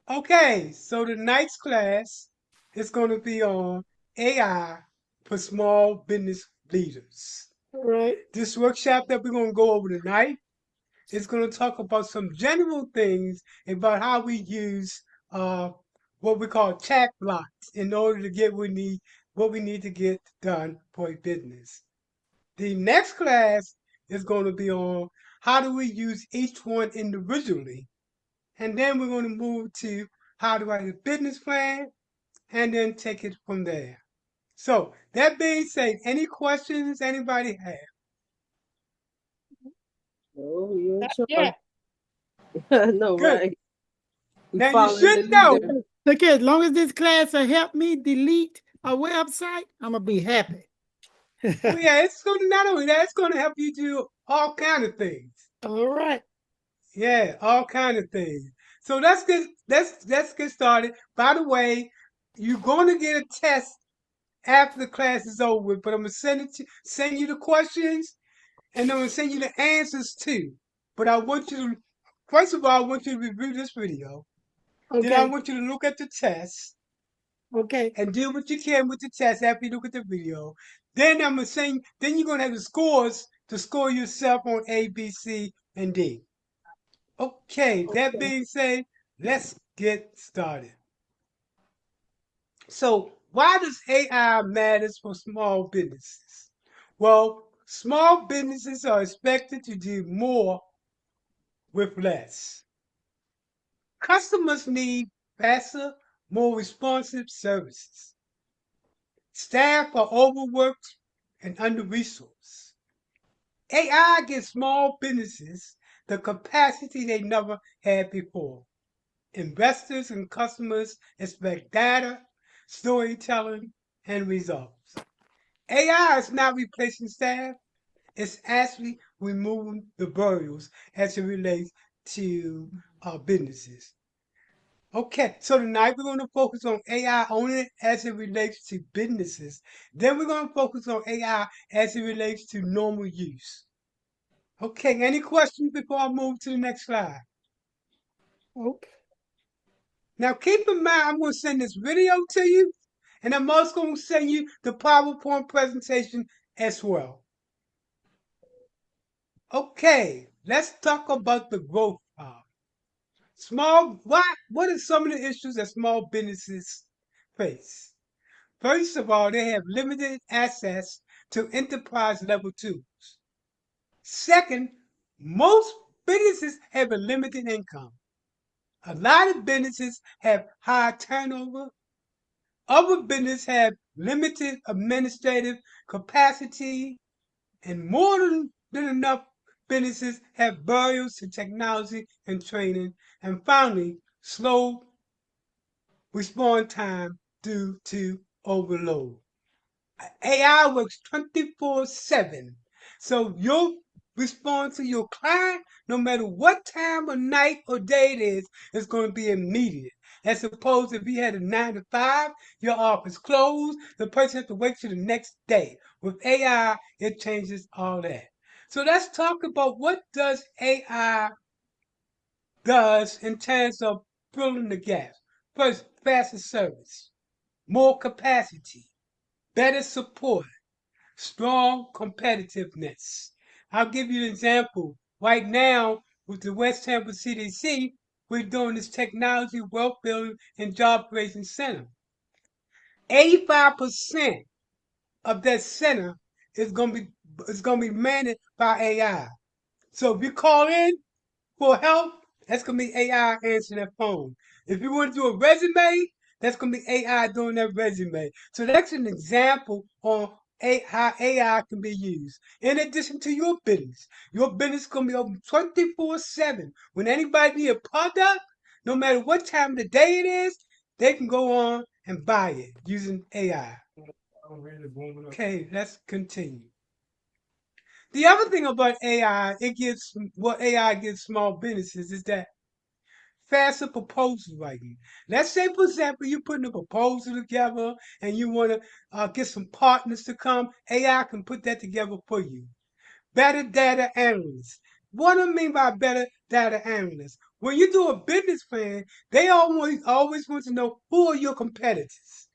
Okay, so the next class is going to be on AI for small business leaders. All right. This workshop that we're going to go over tonight is going to talk about some general things about how we use uh, what we call chat blocks in order to get what we need to get done for a business. The next class is going to be on how do we use each one individually, and then we're going to move to how to write a business plan and then take it from there. So that being said, any questions anybody have? Oh, you in Yeah. charge. No, Good. right? You Now you following should the know. leader. Look here, as long as this class will help me delete a website, I'm gonna be happy. Oh yeah, it's going to not only that, it's going to help you do all kind of things. All right. Yeah, all kind of things. So let's get started. By the way, you're going to get a test after the class is over, but I'm gonna send you the questions, and I'm gonna send you the answers too. But I want you to first of all, I want you to review this video. Then I Okay. want you to look at the test Okay. and do what you can with the test after you look at the video. Then I'm gonna send. Then you're gonna have the scores to score yourself on A, B, C, and D. Okay. That Okay. being said, let's get started. So, why does AI matters for small businesses? Well, small businesses are expected to do more with less. Customers need faster, more responsive services. Staff are overworked and under-resourced. AI gives small businesses the capacity they never had before. Investors and customers expect data, storytelling, and results. AI is not replacing staff, it's actually removing the barriers as it relates to businesses. Okay, so tonight we're going to focus on AI only as it relates to businesses. Then we're going to focus on AI as it relates to normal use. Okay, any questions before I move to the next slide? Okay. Now keep in mind, I'm going to send this video to you, and I'm also going to send you the PowerPoint presentation as well. Okay, let's talk about the growth part. What are some of the issues that small businesses face? First of all, they have limited access to enterprise level tools. Second, most businesses have a limited income. A lot of businesses have high turnover. Other businesses have limited administrative capacity, and more than enough businesses have barriers to technology and training. And finally, slow response time due to overload. AI works 24/7. So your response to your client, no matter what time of night or day it is going to be immediate. As opposed to if you had a 9 to 5, your office closed, the person has to wait till the next day. With AI, it changes all that. So let's talk about what does AI does in terms of filling the gaps. First, faster service, more capacity, better support, strong competitiveness. I'll give you an example. Right now, with the West Tampa CDC, we're doing this technology, wealth building, and job creation center. 85% of that center is gonna be managed by AI. So if you call in for help, that's gonna be AI answering that phone. If you want to do a resume, that's gonna be AI doing that resume. So that's an example on how AI can be used. In addition to your business is gonna be open 24/7. When anybody need a product, no matter what time of the day it is, they can go on and buy it using AI. Okay, let's continue. The other thing about AI, what AI gives small businesses is that faster proposal writing. Let's say, for example, you're putting a proposal together and you want to get some partners to come. AI can put that together for you. Better data analysis. What do I mean by better data analysts. When you do a business plan, they always want to know who are your competitors.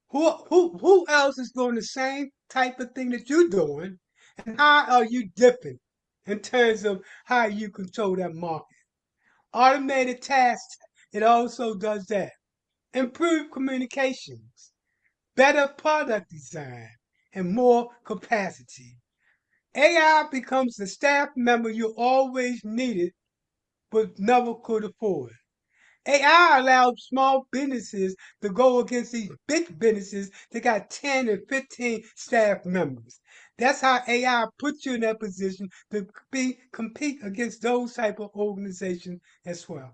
Who else is doing the same type of thing that you're doing, and how are you different in terms of how you control that market? Automated tasks, it also does that. Improved communications, better product design, and more capacity. AI becomes the staff member you always needed but never could afford. AI allows small businesses to go against these big businesses that got 10 and 15 staff members. That's how AI puts you in that position to compete against those type of organizations as well.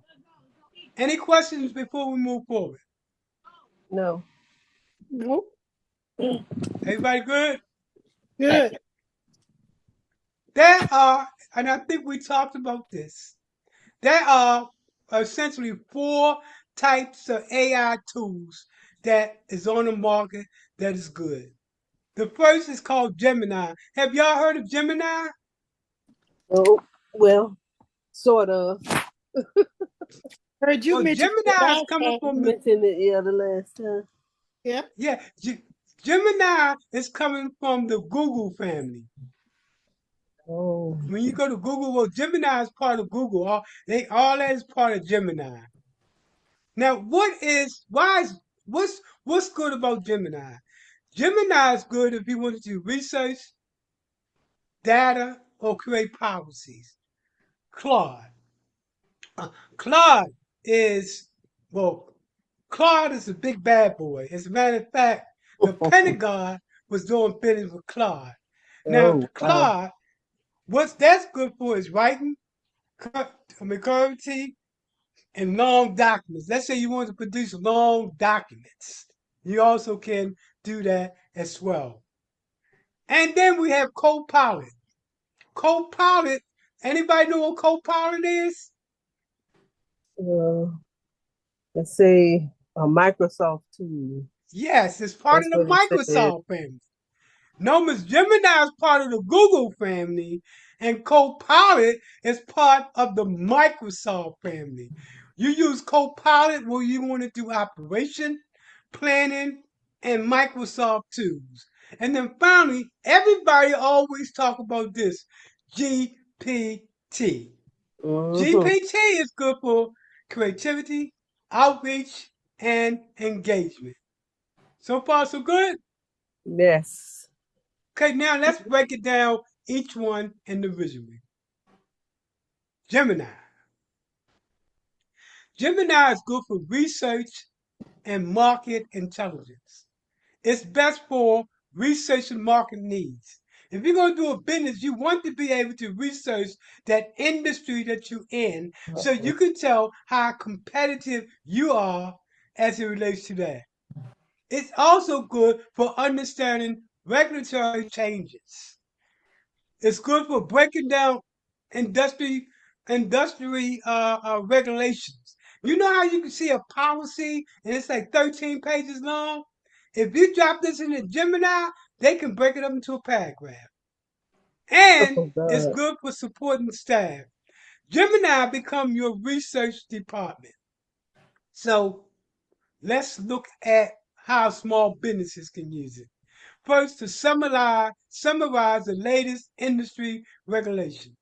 Any questions before we move forward? No. Nope. Everybody good? Good. There are, and I think we talked about this, there are essentially four types of AI tools that is on the market that is good. The first is called Gemini. Have y'all heard of Gemini? Oh, well, sort of. Heard you Well, mention it Gemini is last coming time. You from mentioned it, yeah, the last time. Yep. yeah, Gemini is coming from the Google family. Oh. When you go to Google, well, Gemini is part of Google. All that is part of Gemini. Now, what's good about Gemini? Gemini is good if you want to do research, data, or create policies. Claude. Claude is, well, Claude is a big bad boy. As a matter of fact, the Pentagon was doing business with Claude. Now, Oh, wow. Claude, what that's good for is writing, currency, and long documents. Let's say you want to produce long documents. You also can do that as well. And then we have Copilot. Copilot, anybody know what Copilot is? Uh, let's say a Microsoft tool. Yes, it's part That's of what the it said. Microsoft family. Numbers Gemini is part of the Google family, and Copilot is part of the Microsoft family. You use Copilot when you want to do operation, planning, and Microsoft tools. And then finally, everybody always talk about this GPT. Mm-hmm. GPT is good for creativity, outreach, and engagement. So far, so good? Yes. Okay, now let's break it down each one individually. Gemini. Gemini is good for research and market intelligence. It's best for research and market needs. If you're going to do a business, you want to be able to research that industry that you're in so you can tell how competitive you are as it relates to that. It's also good for understanding regulatory changes. It's good for breaking down industry regulations. You know how you can see a policy and it's like 13 pages long? If you drop this in the Gemini, they can break it up into a paragraph. And Oh, it's God. good for supporting staff. Gemini become your research department. So let's look at how small businesses can use it. First, to summarize the latest industry regulation.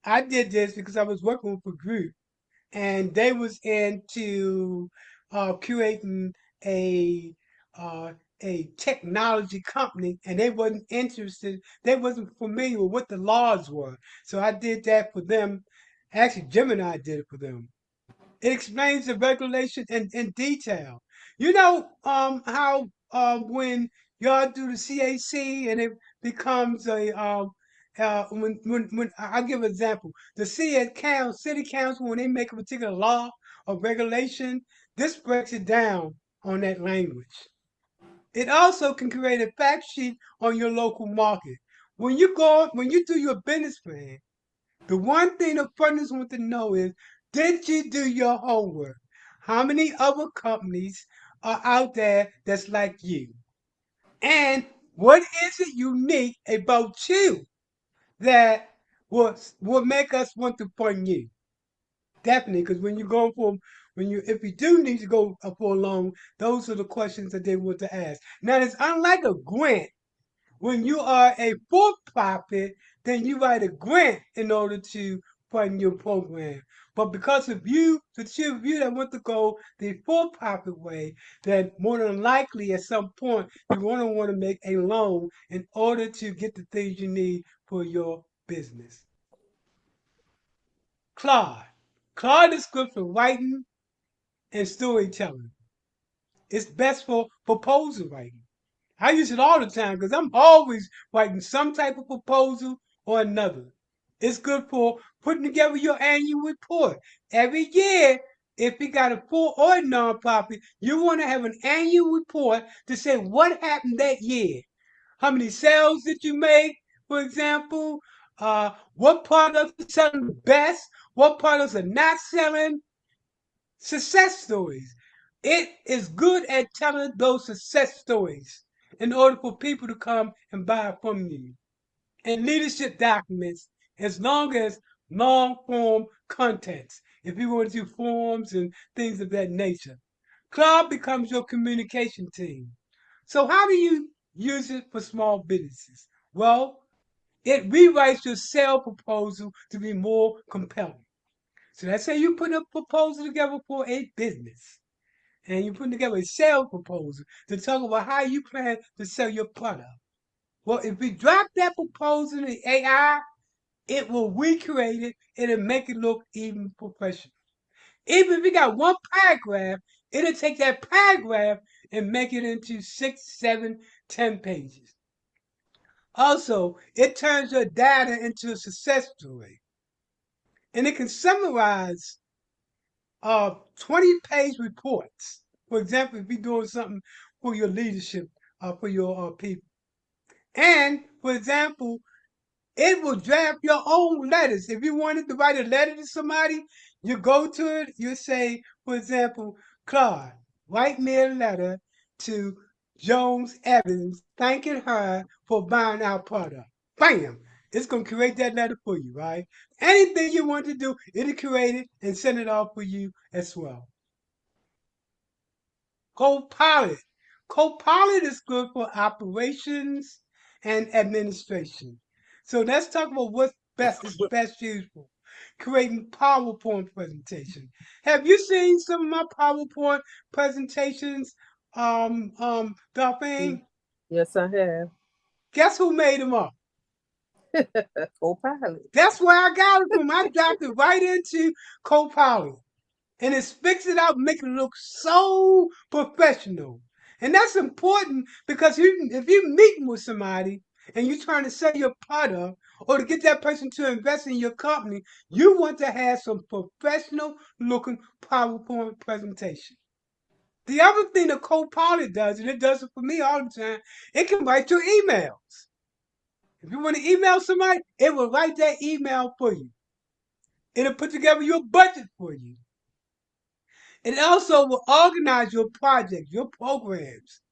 I did this because I was working with a group and they was into creating a uh, a technology company and they wasn't interested, they wasn't familiar with what the laws were. So I did that for them. Actually, Gemini did it for them. It explains the regulation in detail. You know how when y'all do the CAC and it becomes a when I give an example, the city council when they make a particular law or regulation, this breaks it down on that language. It also can create a fact sheet on your local market. When you do your business plan, the one thing the funders want to know is, did you do your homework? How many other companies are out there that's like you? And what is it unique about you that will make us want to fund you? Definitely, because if you do need to go for a loan, those are the questions that they want to ask. Now, it's unlike a grant. When you are a for-profit, then you write a grant in order to fund your program. But because of you, the two of you that want to go the for-profit way, then more than likely at some point you're going to want to make a loan in order to get the things you need for your business. Claude. Claude is good for writing and storytelling. It's best for proposal writing. I use it all the time because I'm always writing some type of proposal or another. It's good for putting together your annual report. Every year, if you got a for or a nonprofit, you want to have an annual report to say what happened that year. How many sales did you make, for example? What products are selling the best? What products are not selling? Success stories. It is good at telling those success stories in order for people to come and buy from you. And leadership documents, as long as long form contents, if you want to do forms and things of that nature. Cloud becomes your communication team. So, how do you use it for small businesses? Well, it rewrites your sale proposal to be more compelling. So let's say you put a proposal together for a business and you put together a sales proposal to talk about how you plan to sell your product. Well, if we drop that proposal in the AI, it will recreate it and it'll make it look even professional. Even if we got one paragraph, it'll take that paragraph and make it into 6, 7, 10 pages. Also, it turns your data into a success story. And it can summarize 20-page reports. For example, if you're doing something for your leadership, for your people. And, for example, it will draft your own letters. If you wanted to write a letter to somebody, you go to it, you say, for example, Claude, write me a letter to Jones Evans thanking her for buying our product. Bam! It's going to create that letter for you, right? Anything you want to do, it'll create it and send it off for you as well. Copilot. Copilot is good for operations and administration. So let's talk about what's best used for. Creating PowerPoint presentation. Have you seen some of my PowerPoint presentations, Dolphine? Yes, I have. Guess who made them up? Copilot. That's where I got it from. I dropped it right into Copilot. And it spits it out, making it look so professional. And that's important because if you're meeting with somebody and you're trying to sell your product or to get that person to invest in your company, you want to have some professional looking PowerPoint presentation. The other thing the Copilot does, and it does it for me all the time, it can write your emails. If you want to email somebody, it will write that email for you. It'll put together your budget for you. It also will organize your projects, your programs,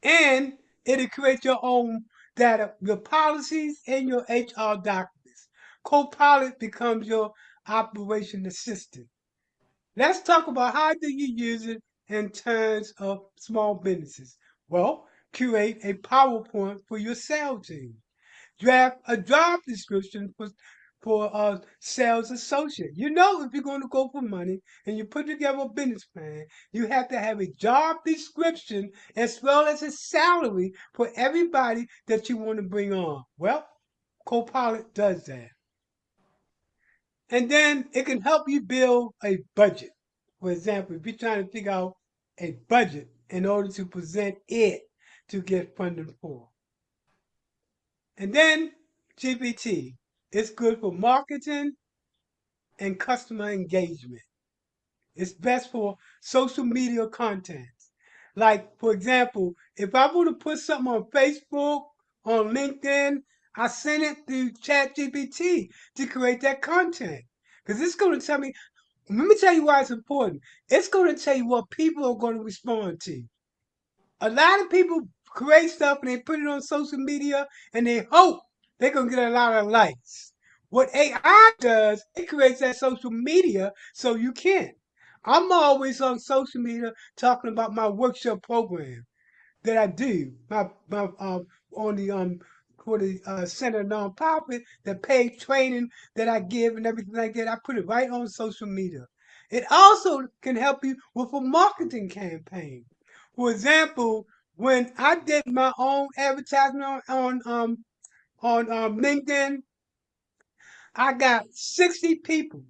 and it'll create your own data, your policies, and your HR documents. Copilot becomes your operation assistant. Let's talk about how do you use it in terms of small businesses. Well, create a PowerPoint for your sales team. Draft a job description for a sales associate. You know, if you're going to go for money and you put together a business plan, you have to have a job description as well as a salary for everybody that you want to bring on. Well, Copilot does that. And then it can help you build a budget. For example, if you're trying to figure out a budget in order to present it to get funding for. And then GPT. It's good for marketing and customer engagement. It's best for social media content. Like, for example, if I want to put something on Facebook, on LinkedIn, I send it through ChatGPT to create that content. Because it's going to tell me, let me tell you why it's important. It's going to tell you what people are going to respond to. A lot of people create stuff and they put it on social media and they hope they're going to get a lot of likes. What AI does, it creates that social media so you can. I'm always on social media talking about my workshop program that I do. My on the for the center nonprofit, the paid training that I give and everything like that. I put it right on social media. It also can help you with a marketing campaign. For example, when I did my own advertisement on LinkedIn, I got 60 people.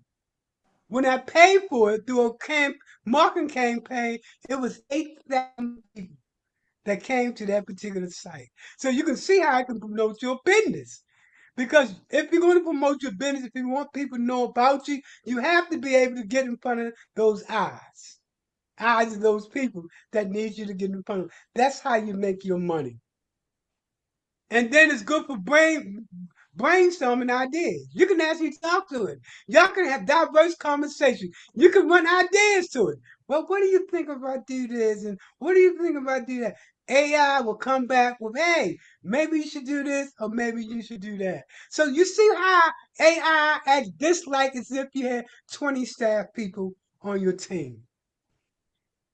When I paid for it through a marketing campaign, it was 8,000 people that came to that particular site. So you can see how I can promote your business. Because if you're going to promote your business, if you want people to know about you, you have to be able to get in front of those eyes of those people that need you to get in front of. That's how you make your money. And then it's good for brainstorming ideas. You can actually talk to it. Y'all can have diverse conversations. You can run ideas to it. Well, what do you think about do this? And what do you think about do that? AI will come back with, hey, maybe you should do this or maybe you should do that. So you see how AI acts just like as if you had 20 staff people on your team.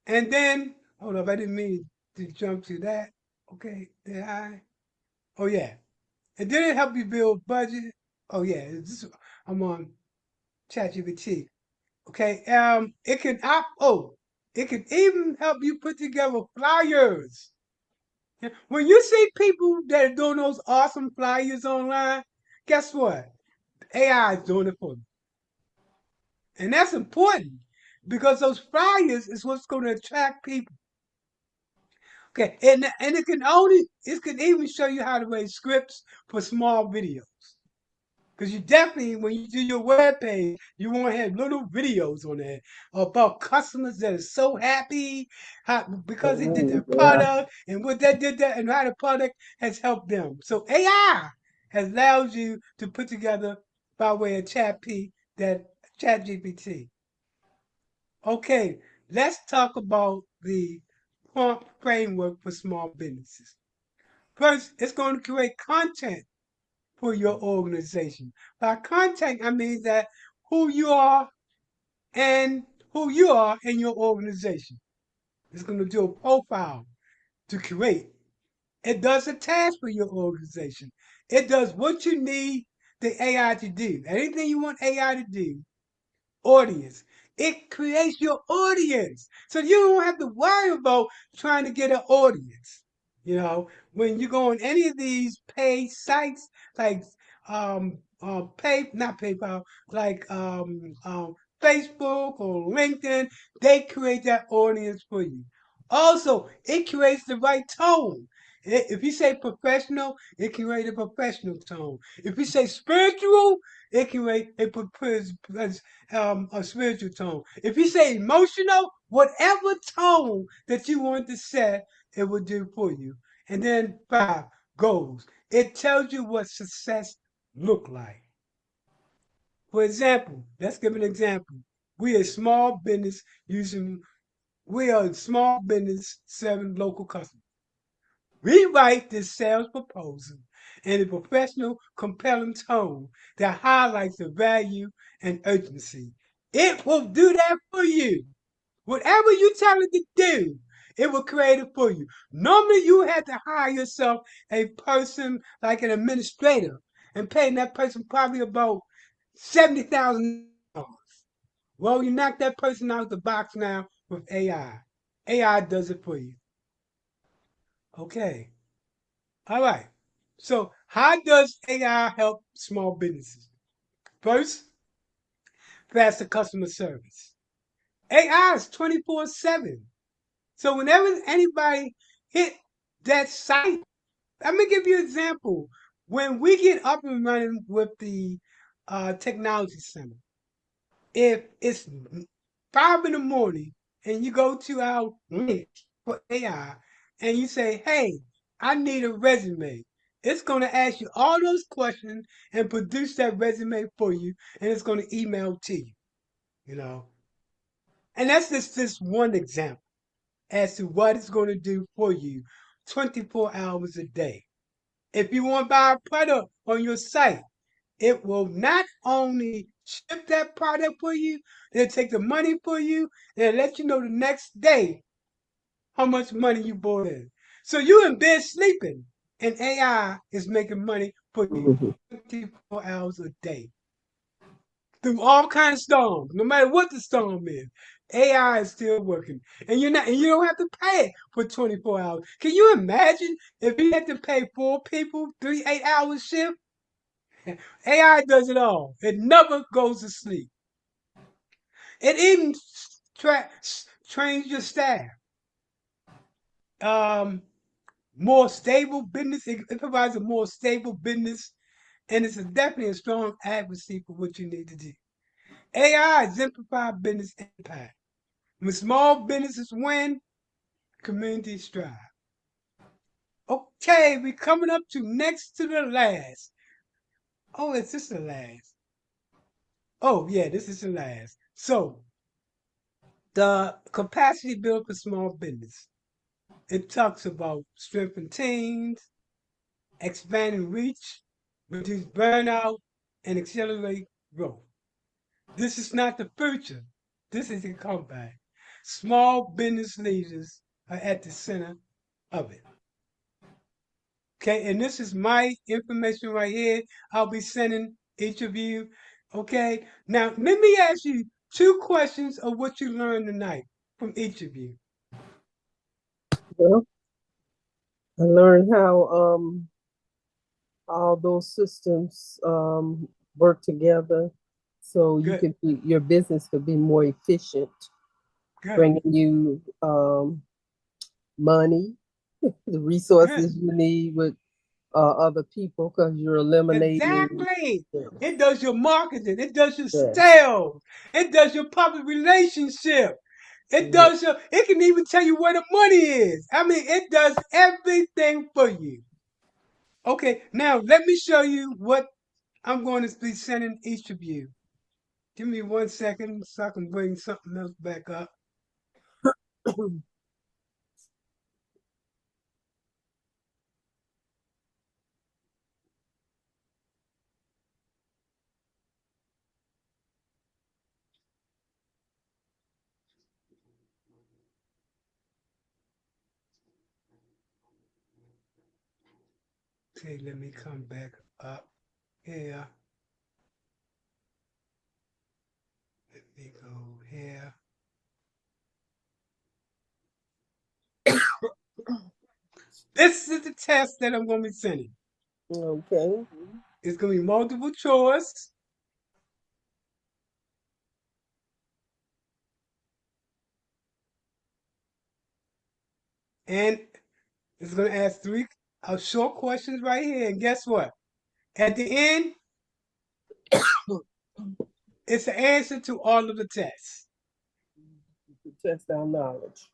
And then, hold up, I didn't mean to jump to that. Okay, AI. Oh yeah. And did it help you build budget? Oh yeah, I'm on ChatGPT. Okay, it can even help you put together flyers. Yeah, when you see people that are doing those awesome flyers online, guess what? AI is doing it for you, and that's important because those flyers is what's going to attract people. Okay, and it can even show you how to write scripts for small videos. Because you definitely, when you do your web page, you want to have little videos on there about customers that are so happy because they did their Yeah. product and what they did that and how the product has helped them. So AI has allowed you to put together by way of Chat GPT. Okay, let's talk about the prompt framework for small businesses. First, it's going to create content for your organization. By content, I mean that who you are and who you are in your organization. It's going to do a profile to create. It does a task for your organization. It does what you need the AI to do. Anything you want AI to do, audience. It creates your audience. So you don't have to worry about trying to get an audience. When you go on any of these paid sites like not PayPal, like Facebook or LinkedIn, they create that audience for you. Also, it creates the right tone. If you say professional, it can create a professional tone. If you say spiritual, it can create a spiritual tone. If you say emotional, whatever tone that you want to set, it will do for you. And then 5, goals. It tells you what success look like. For example, let's give an example. We are a small business serving local customers. We write this sales proposal in a professional, compelling tone that highlights the value and urgency. It will do that for you. Whatever you tell it to do, it will create it for you. Normally, you have to hire yourself a person like an administrator and paying that person probably about $70,000. Well, you knock that person out of the box now with AI. AI does it for you. Okay. All right. So, how does AI help small businesses? First, faster customer service. AI is 24/7. So whenever anybody hit that site, I'm gonna give you an example. When we get up and running with the technology center, if it's 5 in the morning and you go to our link for AI and you say, "Hey, I need a resume," it's gonna ask you all those questions and produce that resume for you, and it's gonna email to you. You know, and that's just one example as to what it's going to do for you 24 hours a day. If you want to buy a product on your site, it will not only ship that product for you, they'll take the money for you, and let you know the next day how much money you brought in. So you in bed sleeping, and AI is making money for you Mhm. 24 hours a day through all kinds of storms. No matter what the storm is, AI is still working, and you don't have to pay it for 24 hours. Can you imagine if you had to pay 4 people 3 8 hour shift? AI does it all. It never goes to sleep. It even trains your staff. Um, More stable business. It provides a more stable business, and it's definitely a strong advocacy for what you need to do. AI exemplify business impact. When small businesses win, communities thrive. Okay, we're coming up to next to the last. Oh, is this the last? Oh, yeah, this is the last. So, the capacity built for small business. It talks about strengthen teams, expanding reach, reduce burnout, and accelerate growth. This is not the future. This is the comeback. Small business leaders are at the center of it. Okay, and this is my information right here. I'll be sending each of you. Okay, now let me ask you 2 questions of what you learned tonight from each of you. Well, I learned how all those systems work together so you Good, can be, your business could be more efficient, good, bringing you money, the good. resources you need with other people because you're eliminating. Exactly. It Yes, does your marketing. It does your yes, sales. It does your public relationship. It yes. does your. It can even tell you where the money is. I mean, it does everything for you. Okay, now let me show you what I'm going to be sending each of you. Give me 1 second so I can bring something else back up. Okay, let me come back up here. Let me go here. This is the test that I'm going to be sending. Okay. It's going to be multiple choice. And it's going to ask 3 short questions right here. And guess what? At the end, it's the answer to all of the tests. To test our knowledge.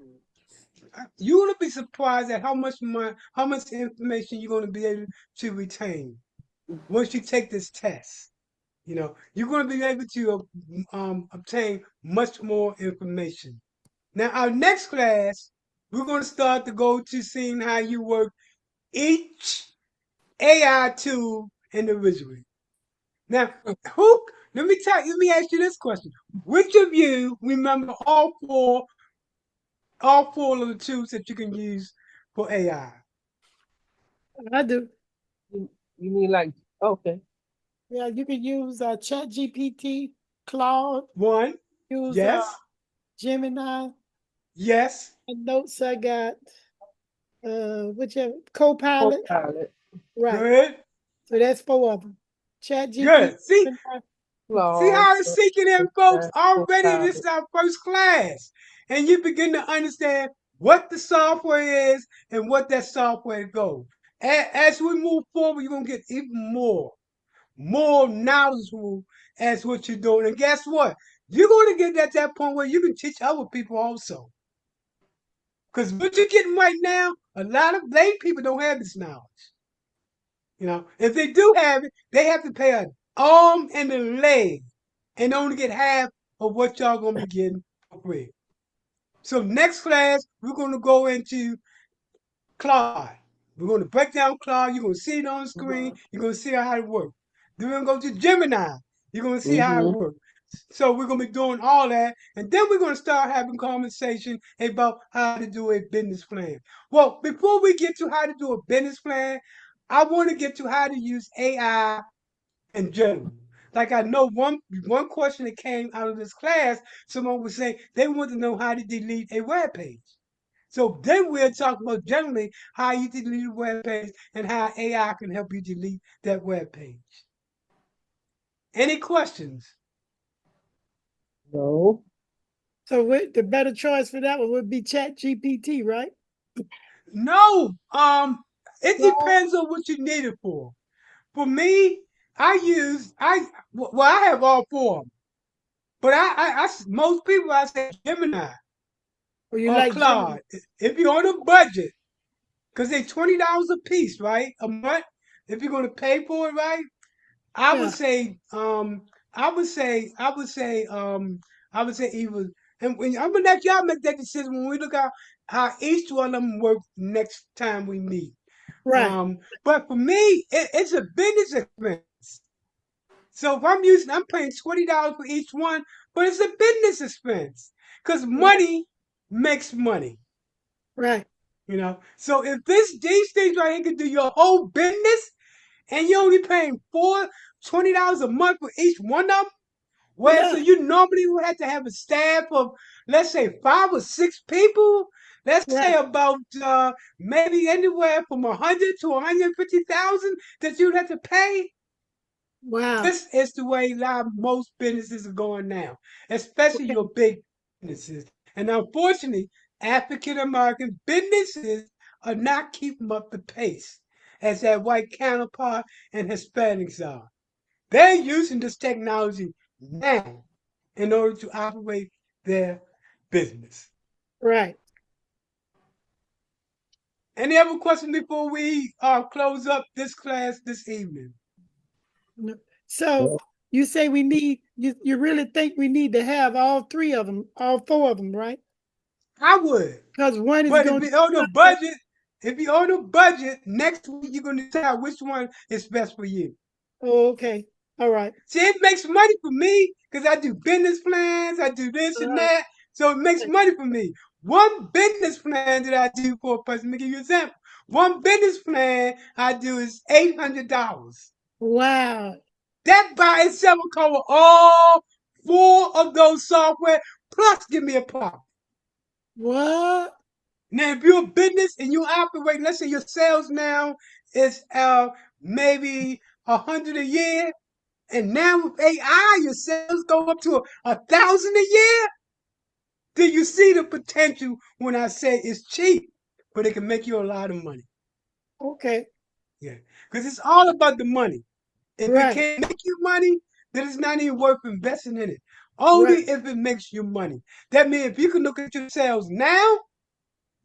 You're going to be surprised at how much information you're going to be able to retain once you take this test. You're going to be able to obtain much more information. Now, our next class, we're going to start to go to seeing how you work each AI tool individually. Now, who? Let me ask you this question: which of you remember all four of the tools that you can use for AI? I do. You mean like, okay. Yeah, you can use Chat GPT, Claude, One, use yes, Gemini. yes, And notes I got whichever Copilot. Copilot, Right. good, So that's 4 of them. Chat GPT, good. See, Gemini. See Claude, how it's seeking in, folks? Already, this is Copilot. our first class. And you begin to understand what the software is and what that software goes. As we move forward, you're going to get even more knowledgeable as what you're doing. And guess what? You're going to get at that point where you can teach other people also. Because what you're getting right now, a lot of lay people don't have this knowledge. If they do have it, they have to pay an arm and a leg and only get half of what y'all gonna be getting for free. So next class, we're gonna go into Claude. We're gonna break down Claude. You're gonna see it on the screen. Mhm. You're gonna see how it works. Then we're going to go to Gemini. You're going to see how it Mm-hmm. works. So we're going to be doing all that. And then we're going to start having conversation about how to do a business plan. Well, before we get to how to do a business plan, I want to get to how to use AI in general. Like I know one question that came out of this class, someone was saying they want to know how to delete a web page. So then we'll talk about generally how you delete a web page and how AI can help you delete that web page. Any questions? No. So the better choice for that one would be Chat GPT, right? No. It No. depends on what you need it for. For me, I have all four of them, but most people I say Gemini Or you or like Gemini? Claude. If you're on a budget, because they $20 a piece, right? A month. If you're gonna pay for it, right? I would Yeah, say, I would say either. And when I'm gonna let y'all make that decision when we look at how each one of them work next time we meet. right. But for me, it's a business expense. So if I'm paying $20 for each one, but it's a business expense because Right. money makes money. Right. So if these things right here can do your whole business, and you're only paying $20 a month for each one of them. Whereas so Yeah. you normally would have to have a staff of, let's say, 5 or 6 people. Let's say Right. about maybe anywhere from 100 to 150,000 that you'd have to pay. Wow. This is the way most businesses are going now, especially Okay. your big businesses. And unfortunately, African American businesses are not keeping up the pace as that white counterpart and Hispanics are. They're using this technology now in order to operate their business. Right. Any other questions before we close up this class this evening? No. So No. you say you really think we need to have all three of them, all four of them, right? I would. Because one is But if going to you're on do a something. budget, if you're on a budget, next week you're going to decide which one is best for you. Oh, okay. All right. See, it makes money for me because I do business plans, I do this and Uh, that. So it makes money for me. One business plan that I do for a person, let me give you an example. One business plan I do is $800. wow. That by itself will cover all four of those software, plus give me a profit. What? Now, if you're a business and you operate, let's say your sales now is maybe 100 a year, and now with AI, your sales go up to 1,000 a year. Do you see the potential when I say it's cheap, but it can make you a lot of money? Okay. Yeah, because it's all about the money. If it Right. can't make you money, then it's not even worth investing in it. Right. Only if it makes you money. That means if you can look at your sales now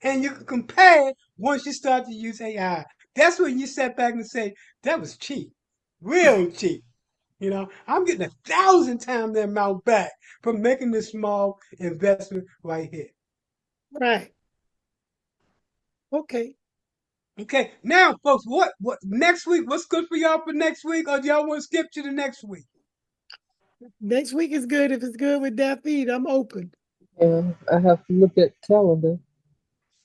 and you can compare once you start to use AI, that's when you sit back and say, that was cheap, real cheap. I'm getting 1,000 times the amount back from making this small investment right here. Right. Okay. Okay, now, folks, what next week? What's good for y'all for next week, or do y'all want to skip to the next week? Next week is good. If it's good with Daphne, I'm open. Yeah, I have to look at calendar.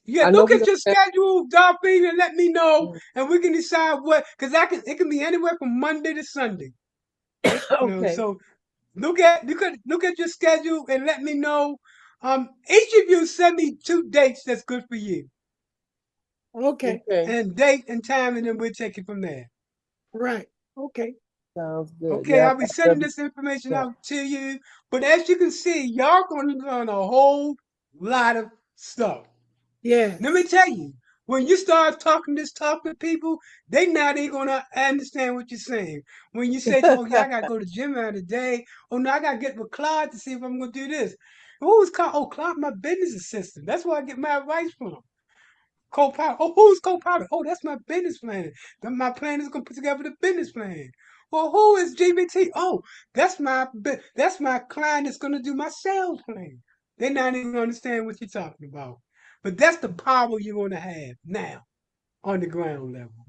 Yeah, I know look we at don't your have. schedule, Dolphin, and let me know, Mm. and we can decide what. Because it can be anywhere from Monday to Sunday. Okay. So look at your schedule and let me know. Each of you send me 2 dates that's good for you, Okay. Okay. and date and time, and then we'll take it from there. Right. Okay. Sounds good. Okay, Yeah, I'll be I sending never. this information Yeah. out to you. But as you can see, y'all gonna learn a whole lot of stuff. Let me Yes. tell you, when you start talking this talk to people, they not even gonna understand what you're saying. When you say, "Oh yeah, I gotta go to gym today," "Oh no, I gotta get with Claude to see if I'm gonna do this." Who's Claude? Oh, Claude, my business assistant. That's where I get my advice from. Co-pilot. Oh, who's co-pilot? Oh, that's my business plan. Then my plan is gonna put together the business plan. Well, who is GBT? Oh, that's my client that's gonna do my sales plan. They're not even gonna understand what you're talking about. But that's the power you're gonna have now on the ground level.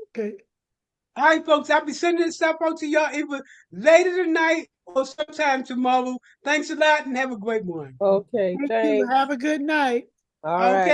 Okay. All right, folks, I'll be sending this stuff out to y'all either later tonight or sometime tomorrow. Thanks a lot and have a great one. Okay, Thank you. thanks. Have a good night. All Okay. right.